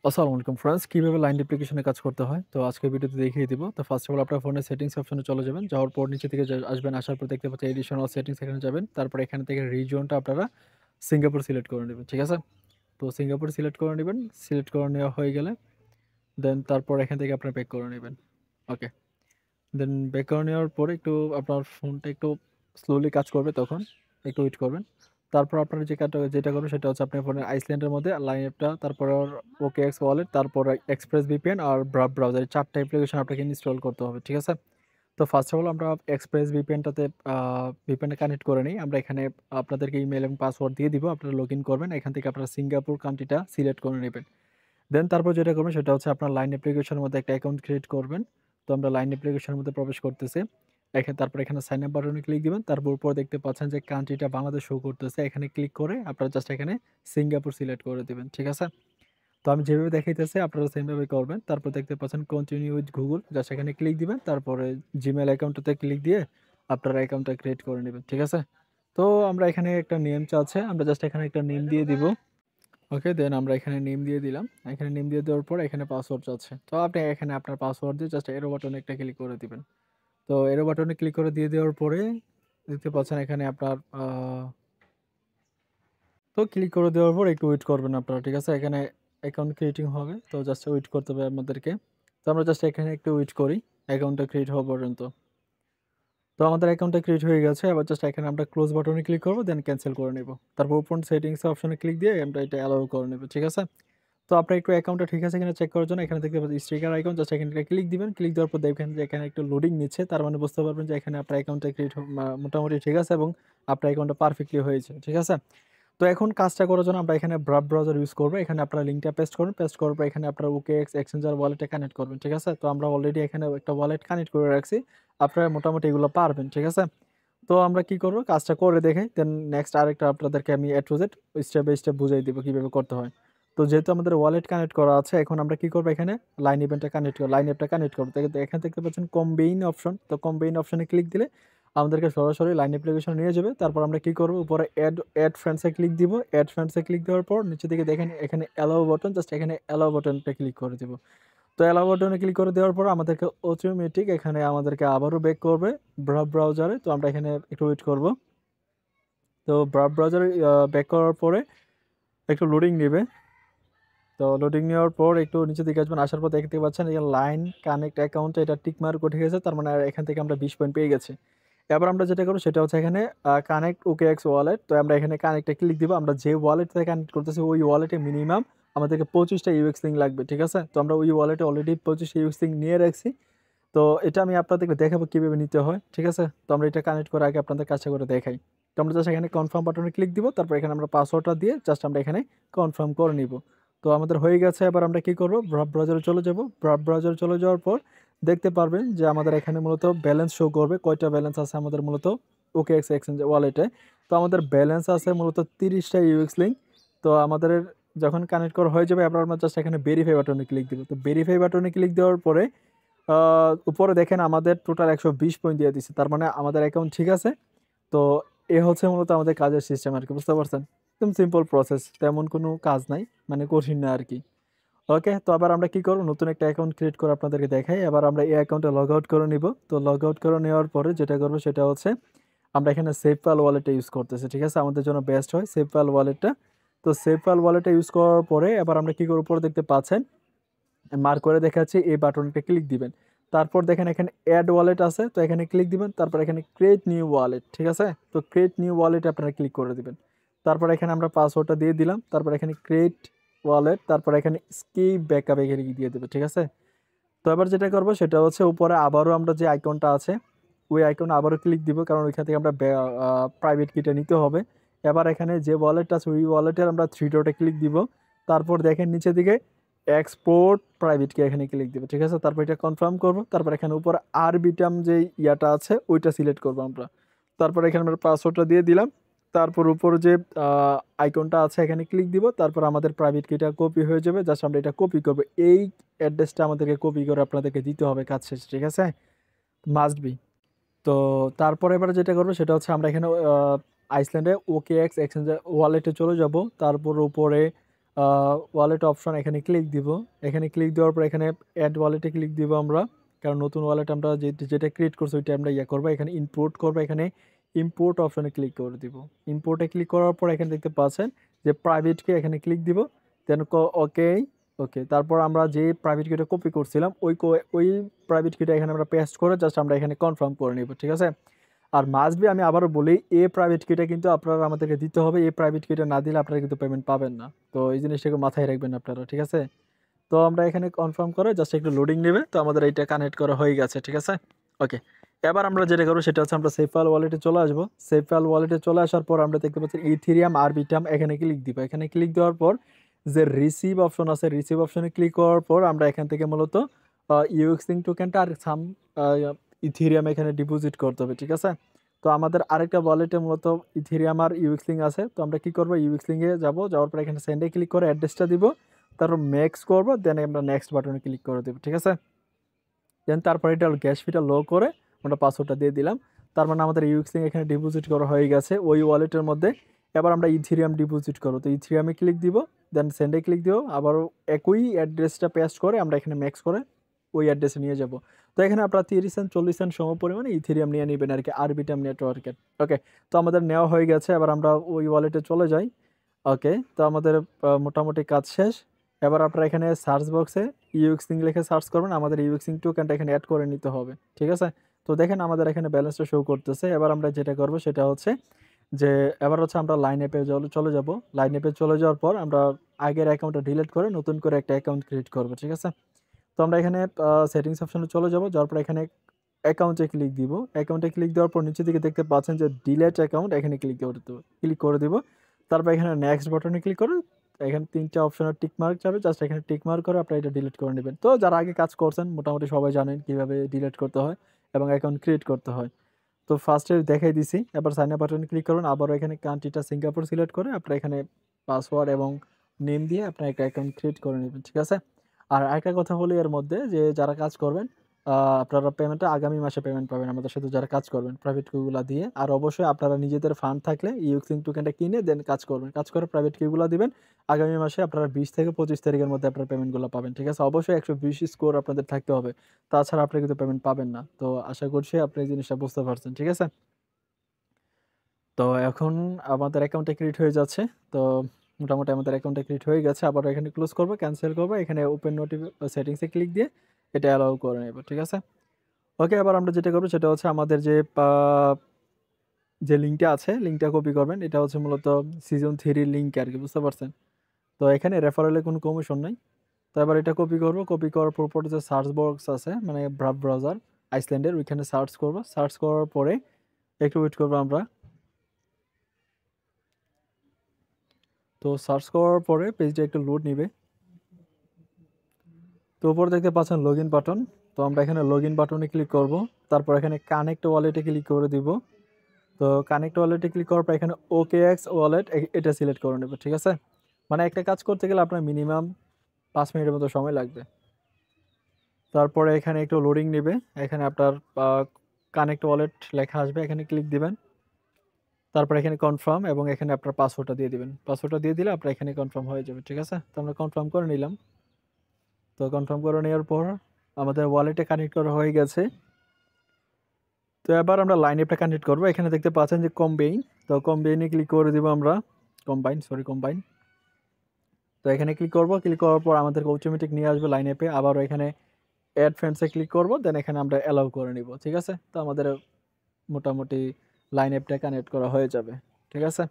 আসসালামু আলাইকুম ফ্রেন্ডস, কিভাবে লাইন অ্যাপ্লিকেশনে কাজ করতে হয় তো আজকের ভিডিওতে দেখিয়ে দিব। তো ফার্স্ট অফ অল আপনার ফোনের সেটিংস অপশনে চলে যাবেন, যাওয়ার পর নিচে থেকে আসবেন, আসার পর দেখতে পাচ্ছেন এডিশনাল সেটিংস, এখানে যাবেন। তারপর এখান থেকে রিজিয়নটা আপনারা সিঙ্গাপুর সিলেক্ট করে নেবেন, ঠিক আছে? তো সিঙ্গাপুর সিলেক্ট করে নেবেন। সিলেক্ট করে নেওয়া হয়ে গেলে দেন তারপর এখান থেকে আপনার ব্যাক করে নেবেন। ওকে, দেন ব্যাক করে নেওয়ার পরে একটু আপনার ফোনটা একটু স্লোলি কাজ করবে, তখন একটু ওয়েট করবেন। তারপর আপনার যে কাজটা যেটা করবেন সেটা হচ্ছে আপনার ফোনের আইসল্যান্ডের মধ্যে লাইন অ্যাপটা, তারপর ওকে এক্স ওয়ালেট, তারপর এক্সপ্রেস ভিপিএন আর ব্রাউজার, এই 4টা অ্যাপ্লিকেশন আপনাকে ইনস্টল করতে হবে, ঠিক আছে? তো ফার্স্ট অফ অল আমরা এক্সপ্রেস ভিপিএনটাতে ভিপিএনে কানেক্ট করে নিই। আমরা এখানে আপনাদেরকে ইমেল এবং পাসওয়ার্ড দিয়ে দিব, আপনারা লগ ইন করবেন। এখান থেকে আপনারা সিঙ্গাপুর কান্ট্রিটা সিলেক্ট করে নেবেন। দেন তারপর যেটা করবেন সেটা হচ্ছে আপনার লাইন অ্যাপ্লিকেশনের মধ্যে একটা অ্যাকাউন্ট ক্রিয়েট করবেন। তো আমরা লাইন অ্যাপ্লিকেশনের মধ্যে প্রবেশ করতেছি। তারপর এখানে সাইন আপ বাটনে ক্লিক দিবেন। তারপর উপরে দেখতে পাচ্ছেন যে কান্ট্রিটা বাংলাদেশ শো করতেছে। এখানে ক্লিক করে আপনারা জাস্ট এখানে সিঙ্গাপুর সিলেক্ট করে দিবেন, ঠিক আছে? তো আমি যেভাবে দেখাইতেছি আপনারা সেমভাবে করবেন। তারপর দেখতে পাচ্ছেন কন্টিনিউ উইথ গুগল, জাস্ট এখানে ক্লিক দিবেন। তারপরে জিমেইল অ্যাকাউন্টটাতে ক্লিক দিয়ে আপনারা অ্যাকাউন্টটা ক্রিয়েট করে নেবেন, ঠিক আছে? তো আমরা এখানে একটা নেম চাচ্ছে, আমরা জাস্ট এখানে একটা নেম দিয়ে দিব। ওকে, দেন আমরা এখানে নেম দিয়ে দিলাম। এখানে নেম দিয়ে দেওয়ার পর এখানে পাসওয়ার্ড চাচ্ছে। তো আপনি এখানে আপনার পাসওয়ার্ড দিয়ে জাস্ট এরো বাটনে একটা ক্লিক করে দিবেন। তো এরো বাটনে ক্লিক করে দিয়ে দেওয়ার পরে দেখতে পাচ্ছেন এখানে আপনার তো ক্লিক করে দেওয়ার পর একটু ওয়েট করবেন আপনারা, ঠিক আছে? এখানে অ্যাকাউন্ট ক্রিয়েটিং হবে, তো জাস্ট ওয়েট করতে হবে আমাদেরকে। তো আমরা জাস্ট এখানে একটু ওয়েট করি অ্যাকাউন্টটা ক্রিয়েট হওয়া পর্যন্ত। তো আমাদের অ্যাকাউন্টটা ক্রিয়েট হয়ে গেছে। এবার জাস্ট এখানে আমরা ক্লোজ বাটনে ক্লিক করব, দেন ক্যানসেল করে নেব। তারপর ওপেন সেটিংস অপশনে ক্লিক দিয়ে আমরা এটা অ্যালাউ করে নেব, ঠিক আছে? তো আপনার একটু অ্যাকাউন্টটা ঠিক আছে কিনা চেক করার জন্য এখানে দেখতে পাচ্ছেন স্টিকার আইকন, জাস্ট এখানে একটা ক্লিক দিবেন। ক্লিক দেওয়ার পর দেখবেন যে এখানে একটু লোডিং নিচ্ছে, তার মানে বুঝতে পারবেন যে এখানে আপনার অ্যাকাউন্টটা ক্রিয়েট মোটামুটি ঠিক আছে এবং আপনার অ্যাকাউন্টটা পারফেক্টলি হয়েছে, ঠিক আছে? তো এখন কাজটা করার জন্য আমরা এখানে ব্রাউজার ইউজ করবো। এখানে আপনার লিঙ্কটা পেস্ট করবেন, পেস্ট করার পর এখানে আপনার OKX এক্সচেঞ্জার ওয়ালেটে কানেক্ট করবেন, ঠিক আছে? তো আমরা অলরেডি এখানে একটা ওয়ালেট কানেক্ট করে রাখছি, আপনারা মোটামুটি এগুলো পারবেন, ঠিক আছে? তো আমরা কি করব, কাজটা করে দেখে দেন নেক্সট আরেকটা আপনাদেরকে আমি A to Z step by step বুঝিয়ে দিব কিভাবে করতে হয়। তো যেহেতু আমাদের ওয়ালেট কানেক্ট করা আছে, এখন আমরা কি করব, এখানে লাইন ইভেন্টটা কানেক্ট করব, লাইন অ্যাপটা কানেক্ট করব। এখানে দেখতে পাচ্ছেন কম্বাইন অপশন, তো কম্বাইন অপশনে ক্লিক দিলে আমাদেরকে সরাসরি লাইন অ্যাপ্লিকেশন নিয়ে যাবে। তারপর আমরা কি করব, উপরে অ্যাড ফ্রেন্ডসে ক্লিক দিব। অ্যাড ফ্রেন্ডসে ক্লিক দেওয়ার পর নিচে দিকে দেখেন এখানে অ্যালাউ বাটন, জাস্ট এখানে অ্যালাউ বাটনটা ক্লিক করে দিব। তো অ্যালাউ বাটনে ক্লিক করে দেওয়ার পর আমাদেরকে অটোমেটিক এখানে আমাদেরকে আবারও ব্যাক করবে ব্রাউজারে। তো আমরা এখানে একটু ওয়েট করব। তো ব্রাউজারে ব্যাক করার পরে একটু লোডিং নেবে। তো লোডিং নেওয়ার পর একটু নিচের দিকে আসবেন, আসার পর দেখতে পাচ্ছেন এই লাইন কানেক্ট অ্যাকাউন্টে এটা টিক মার্ক উঠে গেছে, তার মানে এখান থেকে আমরা 20 পয়েন্ট পেয়ে গেছি। এবার আমরা যেটা করব সেটা হচ্ছে এখানে কানেক্ট OKX ওয়ালেট। তো আমরা এখানে কানেক্টে ক্লিক দিব। আমরা যে ওয়ালেট থেকে কানেক্ট করতেছি ওই ওয়ালেটে মিনিমাম আমাদেরকে 25টা ইউএক্স লিংক লাগবে, ঠিক আছে? তো আমরা ওই ওয়ালেটে অলরেডি 25টা ইউএক্স লিংক নিয়ে রাখছি। তো এটা আমি আপনাদেরকে দেখাবো কিভাবে নিতে হয়, ঠিক আছে? তো আমরা এটা কানেক্ট করার আগে আপনাদের কাজটা করে দেখাই। তো আমরা জাস্ট এখানে কনফার্ম বাটনে ক্লিক দিব। তারপর এখানে আমরা পাসওয়ার্ডটা দিয়ে জাস্ট আমরা এখানে কনফার্ম করে নিব। তো আমাদের হয়ে গেছে। এবার আমরা কি করব, ব্রাউজারে চলে যাব। ব্রাউজারে চলে যাওয়ার পর দেখতে পারবেন যে আমাদের এখানে মূলত ব্যালেন্স শো করবে, কয়টা ব্যালেন্স আছে আমাদের মূলত OKX এক্সচেঞ্জ ওয়ালেটে। তো আমাদের ব্যালেন্স আছে মূলত 30টা ইউএক্স লিংক। তো আমাদের যখন কানেক্ট করা হয়ে যাবে এবার আমরা জাস্ট এখানে ভেরিফাই বাটনে ক্লিক দিব। তো ভেরিফাই বাটনে ক্লিক দেওয়ার পরে উপরে দেখেন আমাদের টোটাল 120 পয়েন্ট দিয়ে দিচ্ছে, তার মানে আমাদের অ্যাকাউন্ট ঠিক আছে। তো এ হচ্ছে মূলত আমাদের কাজের সিস্টেম আর কি, বুঝতে পারছেন? একদম সিম্পল প্রসেস, তেমন কোনো কাজ নাই, মানে কঠিন না আর কি। ওকে, তো আবার আমরা কি করব, নতুন একটা অ্যাকাউন্ট ক্রিয়েট করে আপনাদেরকে দেখাই। এবার আমরা এই অ্যাকাউন্টে লগ আউট করে নিব। তো লগ আউট করে নেওয়ার পরে যেটা করব সেটা হচ্ছে আমরা এখানে সেফপাল ওয়ালেটটা ইউজ করতেছি, ঠিক আছে? আমাদের জন্য বেস্ট হয় সেফপাল ওয়ালেটটা। তো সেফপাল ওয়ালেটটা ইউজ করার পরে এবার আমরা কি করব, উপরে দেখতে পাচ্ছেন মার্ক করে দেখাচ্ছি, এই বাটনটা ক্লিক দিবেন। তারপর দেখেন এখানে অ্যাড ওয়ালেট আছে, তো এখানে ক্লিক দিবেন। তারপর এখানে ক্রিয়েট নিউ ওয়ালেট, ঠিক আছে? তো ক্রিয়েট নিউ ওয়ালেট আপনারা ক্লিক করে দিবেন। তারপর এখানে আমরা পাসওয়ার্ডটা দিয়ে দিলাম। তারপর এখানে ক্রিয়েট ওয়ালেট, তারপর এখানে স্কিপ ব্যাকআপ এখানে দিয়ে দেবে, ঠিক আছে? তো এবার যেটা করবো সেটা হচ্ছে উপরে আবারও আমরা যে আইকনটা আছে ওই আইকনে আবারও ক্লিক দিব, কারণ ওইখান থেকে আমরা প্রাইভেট কিটা নিতে হবে। এবার এখানে যে ওয়ালেটটা আছে ওই ওয়ালেটের আমরা থ্রি ডটে ক্লিক দিব। তারপর দেখেন নিচে দিকে এক্সপোর্ট প্রাইভেট কি এখানে ক্লিক দিব, ঠিক আছে? তারপর এটা কনফার্ম করব। তারপর এখানে উপরে আরবিটাম যে ইয়াটা আছে ওইটা সিলেক্ট করব আমরা। তারপর এখানে আমরা পাসওয়ার্ডটা দিয়ে দিলাম। তারপর উপর যে আইকনটা আছে এখানে ক্লিক দিব। তারপর আমাদের প্রাইভেট কিটা কপি হয়ে যাবে, জাস্ট আমরা এটা কপি করব। এই অ্যাড্রেসটা আমাদেরকে কপি করে আপনাদেরকে দিতে হবে কাজ শেষে, ঠিক আছে? Must be. তো তারপরে এবার যেটা করবো সেটা হচ্ছে আমরা এখানে আইসল্যান্ডে OKX এক্সচেঞ্জ ওয়ালেটে চলে যাব। তারপর উপরে ওয়ালেট অপশন এখানে ক্লিক দিব। এখানে ক্লিক দেওয়ার পর এখানে অ্যাড ওয়ালেটে ক্লিক দিব আমরা। কারণ নতুন ওয়ালেট আমরা যেটা ক্রিয়েট করছি ওইটা আমরা করবো, এখানে ইম্পোর্ট করবো। এখানে ইম্পোর্ট অপশনে ক্লিক করে দিব। ইম্পোর্টে ক্লিক করার পর এখানে দেখতে পাচ্ছেন যে প্রাইভেটকে এখানে ক্লিক দিব। দেন ওকে, ওকে। তারপর আমরা যে প্রাইভেট কিটা কপি করছিলাম ওই প্রাইভেট কিটা এখানে আমরা পেস্ট করে জাস্ট আমরা এখানে কনফার্ম করে নিব, ঠিক আছে। আর মাস্ট বি আমি আবারও বলি, প্রাইভেট কিটা কিন্তু আপনারা আমাদেরকে দিতে হবে। প্রাইভেট কিটা না দিলে আপনারা কিন্তু পেমেন্ট পাবেন না। তো এই জিনিসটাকে মাথায় রাখবেন আপনারা, ঠিক আছে। তো আমরা এখানে কনফার্ম করে জাস্ট একটু লোডিং নেবে। তো আমাদের এইটা কানেক্ট করা হয়ে গেছে, ঠিক আছে। ওকে, এবার আমরা যেটা করবো সেটা হচ্ছে আমরা সেফ ফাইল ওয়ালেটে চলে আসবো। সেফ ফাইল ওয়ালেটে চলে আসার পর আমরা দেখতে পাচ্ছি ইথেরিয়াম আরবিটাম, এখানে ক্লিক দিব। এখানে ক্লিক দেওয়ার পর যে রিসিভ অপশন আছে, রিসিভ অপশনে ক্লিক করার পর আমরা এখান থেকে মূলত ইউএক্সিং টোকেনটা আর সাম ইথেরিয়াম এখানে ডিপোজিট করতে হবে, ঠিক আছে। তো আমাদের আরেকটা ওয়ালেটে মূলত ইথেরিয়াম আর ইউএক্সিং আছে। তো আমরা কি করবো, ইউএক্সিংয়ে যাবো, যাওয়ার পর এখানে সেন্ডে ক্লিক করে অ্যাড্রেসটা দিব, তারপর ম্যাক্স করবো, দেন আমরা নেক্সট বাটনে ক্লিক করে দেবো, ঠিক আছে। দেন তারপর এটা গ্যাস ফিটা লো করে আমরা পাসওয়ার্ডটা দিয়ে দিলাম। তার মানে আমাদের ইউএক্সিং এখানে ডিপোজিট করা হয়ে গেছে ওই ওয়ালেটের মধ্যে। এবার আমরা ইথেরিয়াম ডিপোজিট করবো। তো ইথেরিয়ামে ক্লিক দিব, দেন সেন্ডে ক্লিক দিব, আবারও একই অ্যাড্রেসটা পেস্ট করে আমরা এখানে ম্যাক্স করে ওই অ্যাড্রেসে নিয়ে যাব। তো এখানে আপনারা 30 সেন্ট 40 সেন্ট সম পরিমাণে ইথেরিয়াম নিয়ে নেবেন আর কি, আরবিটাম নেটওয়ার্কের। ওকে, তো আমাদের নেওয়া হয়ে গেছে। এবার আমরা ওই ওয়ালেটে চলে যাই। ওকে, তো আমাদের মোটামুটি কাজ শেষ। এবার আপনারা এখানে সার্চ বক্সে ইউএক্সিং লিখে সার্চ করবেন, আমাদের ইউএক্সিং টোকেনটা এখানে অ্যাড করে নিতে হবে, ঠিক আছে। তো দেখেন আমাদের এখানে ব্যালেন্সটা শো করতেছে। এবার আমরা যেটা করব সেটা হচ্ছে যে এবার হচ্ছে আমরা লাইন অ্যাপে চলে যাব। লাইন অ্যাপে চলে যাওয়ার পর আমরা আগের অ্যাকাউন্টটা ডিলিট করে নতুন করে একটা অ্যাকাউন্ট ক্রিয়েট করব, ঠিক আছে। তো আমরা এখানে সেটিংস অপশনে চলে যাব। যাওয়ার পর এখানে অ্যাকাউন্টে ক্লিক দিব। অ্যাকাউন্টে ক্লিক দেওয়ার পর নিচের দিকে দেখতে পাচ্ছেন যে ডিলেট অ্যাকাউন্ট, এখানে ক্লিক করে দিব। তারপর এখানে নেক্সট বাটনে ক্লিক করে এখানে 3টা অপশনের টিক মার্ক যাবে, জাস্ট এখানে টিক মার্ক করে আপনারা এটা ডিলিট করে নেবেন। তো যারা আগে কাজ করছেন মোটামুটি সবাই জানেন কিভাবে ডিলিট করতে হয় এবং অ্যাকাউন্ট ক্রিয়েট করতে হয়। তো ফার্স্টে দেখাই দিছি। এবার সাইন আপ বাটনে ক্লিক করুন। আবারও এখানে কান্ট্রিটা সিঙ্গাপুর সিলেক্ট করে আপনারা এখানে পাসওয়ার্ড এবং নেম দিয়ে আপনার একটা অ্যাকাউন্ট ক্রিয়েট করে নেবেন, ঠিক আছে। আর আরেকটা কথা বলি এর মধ্যে, যে যারা কাজ করবেন আপনারা পেমেন্টটা আগামী মাসে পেমেন্ট পাবেন আমাদের সাথে যারা কাজ করবেন প্রাইভেট কিগুলা দিয়ে। আর অবশ্যই আপনারা নিজেদের ফান্ড থাকলে ইউএক্সিং টোকেনটা কিনে দেন কাজ করবেন, কাজ করে প্রাইভেট কিগুলা দিবেন। আগামী মাসে আপনারা 20 থেকে 25 তারিখের মধ্যে আপনার পেমেন্টগুলো পাবেন, ঠিক আছে। অবশ্যই 120 স্কোর আপনাদের থাকতে হবে, তাছাড়া আপনি কিন্তু পেমেন্ট পাবেন না। তো আশা করছি আপনি এই জিনিসটা বুঝতে পারছেন, ঠিক আছে। তো এখন আমাদের অ্যাকাউন্টটা ক্রিয়েট হয়ে যাচ্ছে। তো মোটামুটি আমাদের অ্যাকাউন্টটা ক্রিয়েট হয়ে গেছে। আবার এখানে ক্লোজ করবো, ক্যান্সেল করবো, এখানে ওপেন সেটিংসে ক্লিক দিয়ে এটা অ্যালাউ করে নেব, ঠিক আছে। ওকে, এবার আমরা যেটা করবো সেটা হচ্ছে আমাদের যে লিঙ্কটা আছে লিঙ্কটা কপি করবেন। এটা হচ্ছে মূলত সিজন 3 লিঙ্ক আর কি, বুঝতে পারছেন। তো এখানে রেফারেলে কোনো কমিশন নাই। তো এবার এটা কপি করবো। কপি করার পর যে সার্চ বক্স আছে মানে ব্রাউজার আইসল্যান্ডের, ওইখানে সার্চ করবো। সার্চ করার পরে একটু ওয়েট করবো আমরা। তো সার্চ করার পরে পেজটা একটু লোড নিবে। তো উপরে দেখতে পাচ্ছেন লগ ইন বাটন। তো আমরা এখানে লগ ইন বাটনে ক্লিক করব। তারপর এখানে কানেক্ট ওয়ালেটে ক্লিক করে দিব। তো কানেক্ট ওয়ালেটে ক্লিক করার পর এখানে OKX ওয়ালেট এটা সিলেক্ট করে নেব, ঠিক আছে। মানে একটা কাজ করতে গেলে আপনার মিনিমাম 5 মিনিটের মতো সময় লাগবে। তারপরে এখানে একটু লোডিং নেবে। এখানে আপনার কানেক্ট ওয়ালেট লেখা আসবে, এখানে ক্লিক দিবেন। তারপর এখানে কনফার্ম এবং এখানে আপনার পাসওয়ার্ডটা দিয়ে দিবেন। পাসওয়ার্ডটা দিয়ে দিলে আপনার এখানে কনফার্ম হয়ে যাবে, ঠিক আছে। তো আমরা কনফার্ম করে নিলাম। তো কনফার্ম করে নেওয়ার পর আমাদের ওয়ালেটে কানেক্ট করা হয়ে গেছে। তো এবার আমরা লাইন অ্যাপটা কানেক্ট করবো। এখানে দেখতে পাচ্ছেন যে কম্বাইন। তো কম্বাইনে ক্লিক করে দিব আমরা। কম্বাইন। তো এখানে ক্লিক করব। ক্লিক করার পর আমাদেরকে অটোমেটিক নিয়ে আসবে লাইন অ্যাপে। আবার এখানে অ্যাড ফ্রেন্ডসে ক্লিক করব, দেন এখানে আমরা অ্যালাউ করে নিব, ঠিক আছে। তো আমাদের মোটামুটি লাইন অ্যাপটা কানেক্ট করা হয়ে যাবে, ঠিক আছে।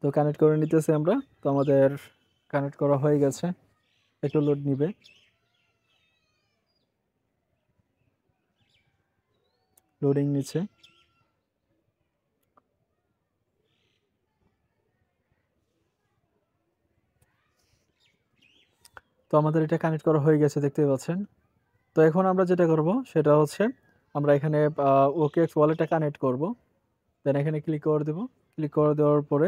তো কানেক্ট করে নিতেছি আমরা। তো আমাদের কানেক্ট করা হয়ে গেছে, একটু লোড নিবে। লোডিং নিচ্ছে। তো আমাদের এটা কানেক্ট করা হয়ে গেছে, দেখতে পাচ্ছেন। তো এখন আমরা যেটা করব সেটা হচ্ছে আমরা এখানে OKX ওয়ালেটটা কানেক্ট করব। দেন এখানে ক্লিক করে দেব। ক্লিক করে দেওয়ার পরে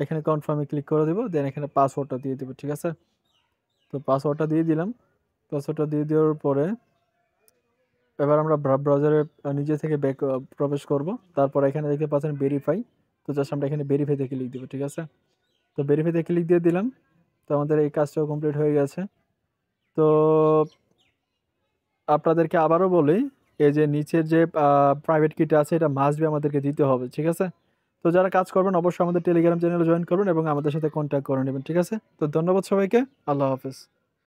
এখানে কনফার্মে ক্লিক করে দেব। দেন এখানে পাসওয়ার্ডটা দিয়ে দেব, ঠিক আছে। তো পাসওয়ার্ডটা দিয়ে দিলাম। পাসওয়ার্ডটা দিয়ে দেওয়ার পরে এবার আমরা ব্রাউজারে নিজে থেকে ব্যাক প্রবেশ করব। তারপর এখানে দেখতে পাচ্ছেন ভেরিফাই। তো জাস্ট আমরা এখানে ভেরিফাইতে ক্লিক দেব, ঠিক আছে। তো ভেরিফাইতে ক্লিক দিয়ে দিলাম। তো আমাদের এই কাজটাও কমপ্লিট হয়ে গেছে। তো আপনাদেরকে আবারও বলি, এই যে নিচের যে প্রাইভেট কিটা আছে এটা মাস্ট বি আমাদেরকে দিতে হবে, ঠিক আছে? তো যারা কাজ করবেন অবশ্যই আমাদের টেলিগ্রাম চ্যানেলে জয়েন করবেন এবং আমাদের সাথে কন্ট্যাক্ট করে নেবেন, ঠিক আছে? তো ধন্যবাদ সবাইকে। আল্লাহ হাফেজ।